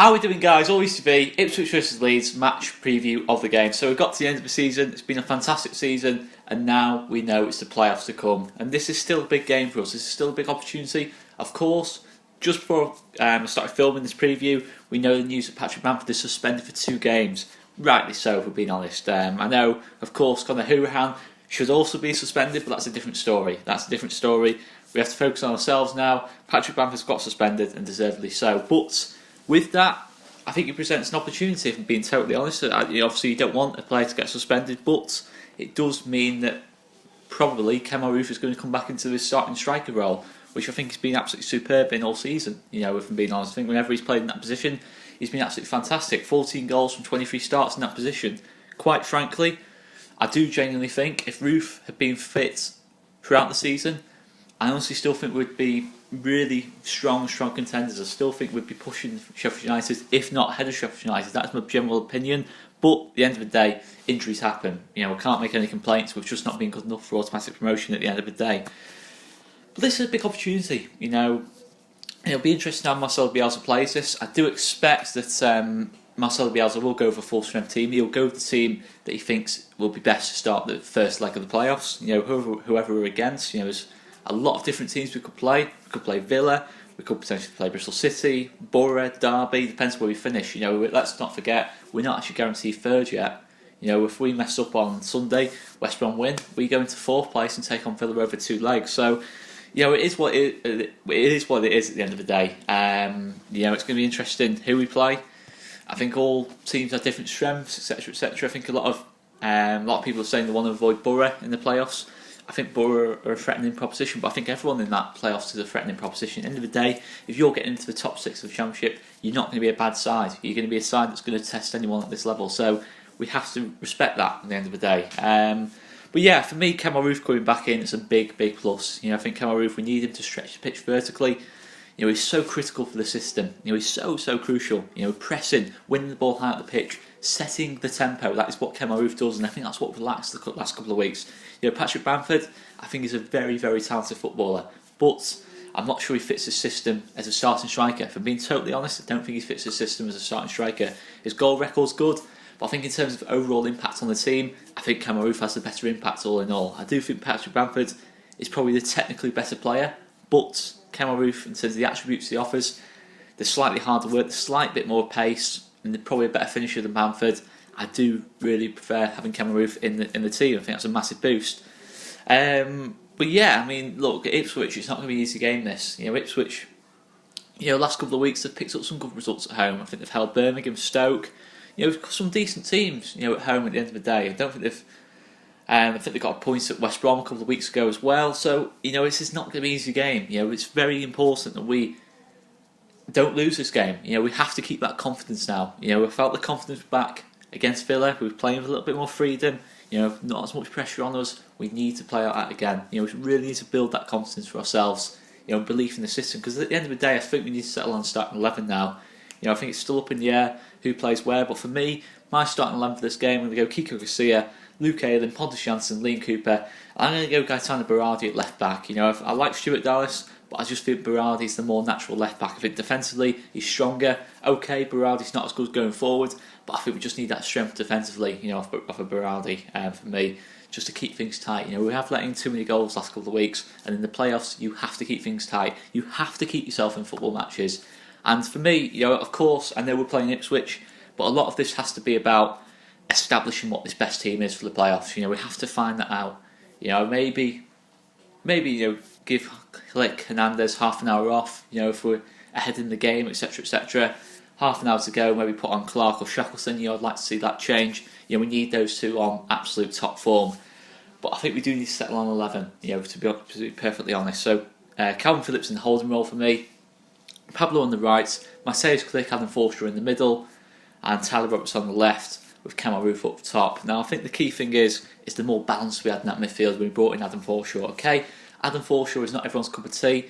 How are we doing, guys? Always to be Ipswich versus Leeds match preview of the game. So we've got to the end of the season. It's been a fantastic season, and now we know it's the playoffs to come. And this is still a big game for us. This is still a big opportunity. Of course, just before I started filming this preview, we know the news that Patrick Bamford is suspended for 2 games. Rightly so, if we're being honest. I know, of course, Conor should also be suspended, but that's a different story. We have to focus on ourselves now. Patrick Bamford's got suspended, and deservedly so. But with that, I think it presents an opportunity, if I'm being totally honest. Obviously, you don't want a player to get suspended, but it does mean that probably ROOFE is going to come back into his starting striker role, which I think has been absolutely superb in all season. If I'm being honest, I think whenever he's played in that position, he's been absolutely fantastic. 14 goals from 23 starts in that position. Quite frankly, I do genuinely think if ROOFE had been fit throughout the season, I honestly still think we'd be really strong contenders. I still think we'd be pushing Sheffield United, if not ahead of Sheffield United. That's my general opinion. But at the end of the day, injuries happen. We can't make any complaints. We've just not been good enough for automatic promotion at the end of the day. But this is a big opportunity. It'll be interesting how Marcelo Bielsa plays this. I do expect that Marcelo Bielsa will go for a full-strength team. He'll go with the team that he thinks will be best to start the first leg of the playoffs. Whoever we're against. There's a lot of different teams we could play. We could play Villa. We could potentially play Bristol City, Borough, Derby. Depends where we finish. Let's not forget we're not actually guaranteed third yet. If we mess up on Sunday, West Brom win, we go into 4th place and take on Villa over 2 legs. So, it is what it is at the end of the day. It's going to be interesting who we play. I think all teams have different strengths, etc., etc. I think a lot of people are saying they want to avoid Borough in the playoffs. I think Borough are a threatening proposition, but I think everyone in that playoffs is a threatening proposition. At the end of the day, if you're getting into the top 6 of the Championship, you're not going to be a bad side. You're going to be a side that's going to test anyone at this level. So we have to respect that at the end of the day. But yeah, for me, ROOFE coming back in, it's a big, big plus. I think ROOFE, we need him to stretch the pitch vertically. He's so critical for the system. He's so crucial. Pressing, winning the ball high at the pitch, setting the tempo. That is what ROOFE does, and I think that's what we've lacked the last couple of weeks. Patrick Bamford, I think he's a very, very talented footballer, but I'm not sure he fits the system as a starting striker. If I'm being totally honest, I don't think he fits the system as a starting striker. His goal record's good, but I think in terms of overall impact on the team, I think ROOFE has the better impact all in all. I do think Patrick Bamford is probably the technically better player, but ROOFE, in terms of the attributes he offers, they're slightly harder work, a slight bit more pace, and they're probably a better finisher than Bamford. I do really prefer having ROOFE in the team. I think that's a massive boost. But yeah, look, at Ipswich, it's not going to be an easy game, this. Ipswich, last couple of weeks they've picked up some good results at home. I think they've held Birmingham, Stoke, some decent teams, at home at the end of the day. I don't think they've I think they got a point at West Brom a couple of weeks ago as well. So, this is not going to be an easy game. It's very important that we don't lose this game. We have to keep that confidence now. We felt the confidence back against Villa. We were playing with a little bit more freedom. Not as much pressure on us. We need to play out that again. We really need to build that confidence for ourselves. Belief in the system. Because at the end of the day, I think we need to settle on starting 11 now. I think it's still up in the air who plays where. But for me, my starting 11 for this game, I'm going to go Kiko Garcia, Luke Ayling, Pontus Jansson, Liam Cooper. I'm going to go Gaetano Berardi at left back. I like Stuart Dallas, but I just think Berardi's the more natural left back. I think defensively he's stronger. Okay, Berardi's not as good going forward, but I think we just need that strength defensively, off of Berardi for me, just to keep things tight. We have let in too many goals last couple of weeks, and in the playoffs you have to keep things tight. You have to keep yourself in football matches. And for me, of course, I know we're playing Ipswich, but a lot of this has to be about establishing what this best team is for the playoffs. We have to find that out. Maybe give Click Hernandez half an hour off. If we're ahead in the game, etc., etc. Half an hour to go. Maybe put on Clark or Shackleton. I'd like to see that change. We need those two on absolute top form. But I think we do need to settle on 11. To be perfectly honest. So Calvin Phillips in the holding role for me. Pablo on the right. Matthias Click, Adam Forshaw in the middle, and Tyler Roberts on the left, with ROOFE up top. Now, I think the key thing is the more balance we had in that midfield when we brought in Adam Forshaw. Okay, Adam Forshaw is not everyone's cup of tea.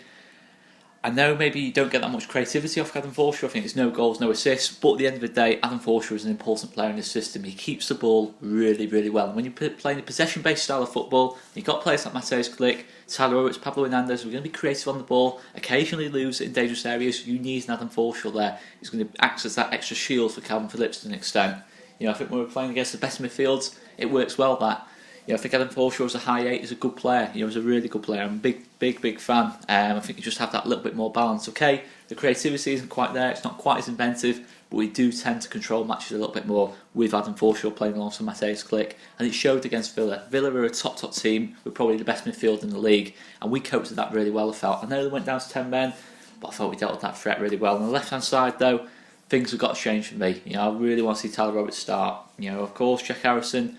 I know maybe you don't get that much creativity off Adam Forshaw. I think it's no goals, no assists. But at the end of the day, Adam Forshaw is an important player in the system. He keeps the ball really, really well. And when you're playing a possession-based style of football, you've got players like Mateusz Klich, Tyler Roberts, Pablo Hernandez, who are going to be creative on the ball, occasionally lose in dangerous areas. You need an Adam Forshaw there. He's going to act as that extra shield for Calvin Phillips to an extent. I think when we're playing against the best midfields, it works well that. I think Adam Forshaw is a high 8, is a good player. He's a really good player. I'm a big fan. I think you just have that little bit more balance. Okay, the creativity isn't quite there. It's not quite as inventive, but we do tend to control matches a little bit more with Adam Forshaw playing alongside Mateusz Klich, and it showed against Villa. Villa are a top team. We're probably the best midfield in the league, and we coped with that really well. I felt. I know they went down to 10 men, but I thought we dealt with that threat really well. On the left hand side, though, things have got to change for me. I really want to see Tyler Roberts start. Of course, Jack Harrison.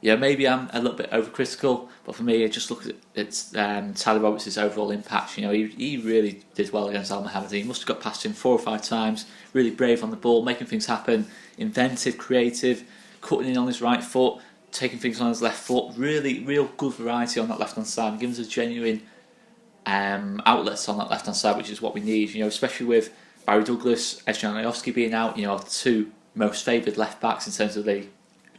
Maybe I'm a little bit overcritical, but for me, I just look at Tyler Roberts' overall impact. He really did well against Al Mohammadi. He must have got past him 4 or 5 times. Really brave on the ball, making things happen, inventive, creative, cutting in on his right foot, taking things on his left foot. Real good variety on that left hand side, and giving us a genuine outlets on that left hand side, which is what we need. Especially with Barry Douglas, Ejjan Alioski being out. The 2 most favoured left backs in terms of the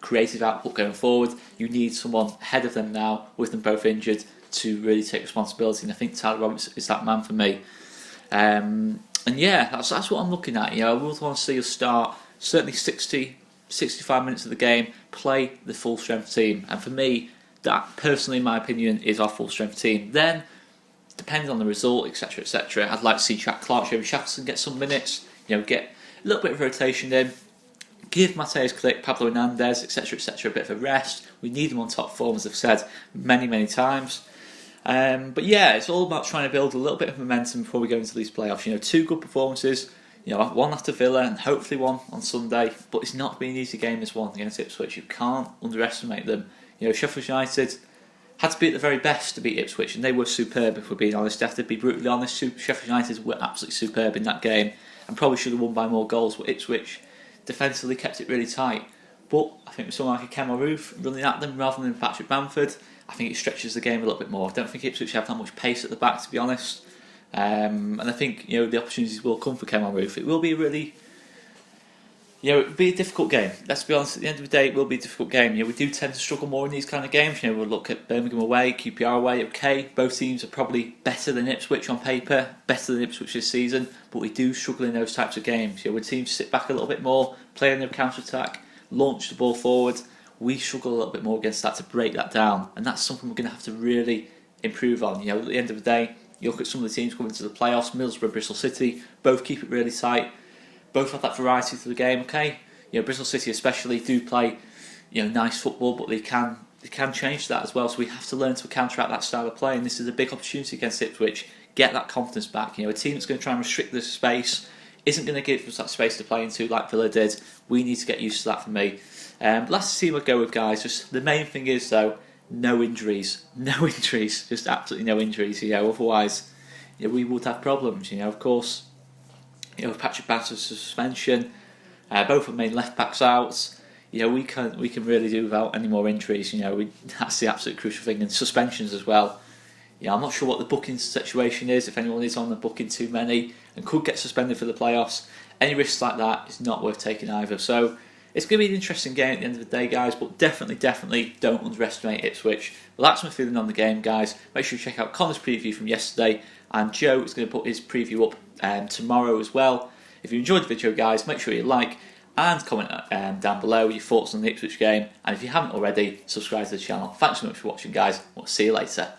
creative output going forward. You need someone ahead of them now, with them both injured, to really take responsibility, and I think Tyler Roberts is that man for me. And that's what I'm looking at. I would want to see us start certainly 65 minutes of the game, play the full strength team, and for me, that personally, in my opinion, is our full strength team. Then, depending on the result, etc., I'd like to see Jack Clark, Jeremy Shackleton get some minutes. Get a little bit of rotation in. Give Mateusz Klich, Pablo Hernandez, etc., a bit of a rest. We need them on top form, as I've said many times. But it's all about trying to build a little bit of momentum before we go into these playoffs. 2 good performances. One after Villa and hopefully one on Sunday. But it's not been an easy game, this one against Ipswich. You can't underestimate them. Sheffield United had to be at the very best to beat Ipswich, and they were superb, if we're being honest. I have to be brutally honest. Sheffield United were absolutely superb in that game and probably should have won by more goals, but Ipswich defensively kept it really tight. But I think with someone like a Conor ROOFE running at them rather than Patrick Bamford, I think it stretches the game a little bit more. I don't think Ipswich have that much pace at the back, to be honest. And I think the opportunities will come for Conor ROOFE. It will be it will be a difficult game. Let's be honest, at the end of the day, it will be a difficult game. We do tend to struggle more in these kind of games. We'll look at Birmingham away, QPR away. Okay, both teams are probably better than Ipswich on paper, better than Ipswich this season, but we do struggle in those types of games. When teams sit back a little bit more, play on their counter-attack, launch the ball forward, we struggle a little bit more against that to break that down, and that's something we're going to have to really improve on. At the end of the day, you look at some of the teams coming to the playoffs, Middlesbrough, Bristol City, both keep it really tight. Both have that variety to the game. Okay, Bristol City especially do play, nice football, but they can change that as well. So we have to learn to counteract that style of play, and this is a big opportunity against Ipswich. Get that confidence back. A team that's going to try and restrict the space isn't going to give us that space to play into like Villa did. We need to get used to that. For me, last team I go with, guys. Just the main thing is though, no injuries, just absolutely no injuries. Otherwise, we would have problems. Of course. With Patrick Bamford's suspension, both of main left backs out. We can really do without any more injuries. That's the absolute crucial thing, and suspensions as well. I'm not sure what the booking situation is. If anyone is on the booking too many and could get suspended for the playoffs, any risks like that is not worth taking either. So it's going to be an interesting game at the end of the day, guys. But definitely don't underestimate Ipswich. Well, that's my feeling on the game, guys. Make sure you check out Conor's preview from yesterday, and Joe is going to put his preview up tomorrow as well. If you enjoyed the video, guys, make sure you like and comment down below your thoughts on the Ipswich game, and if you haven't already, subscribe to the channel. Thanks so much for watching, guys. We'll see you later.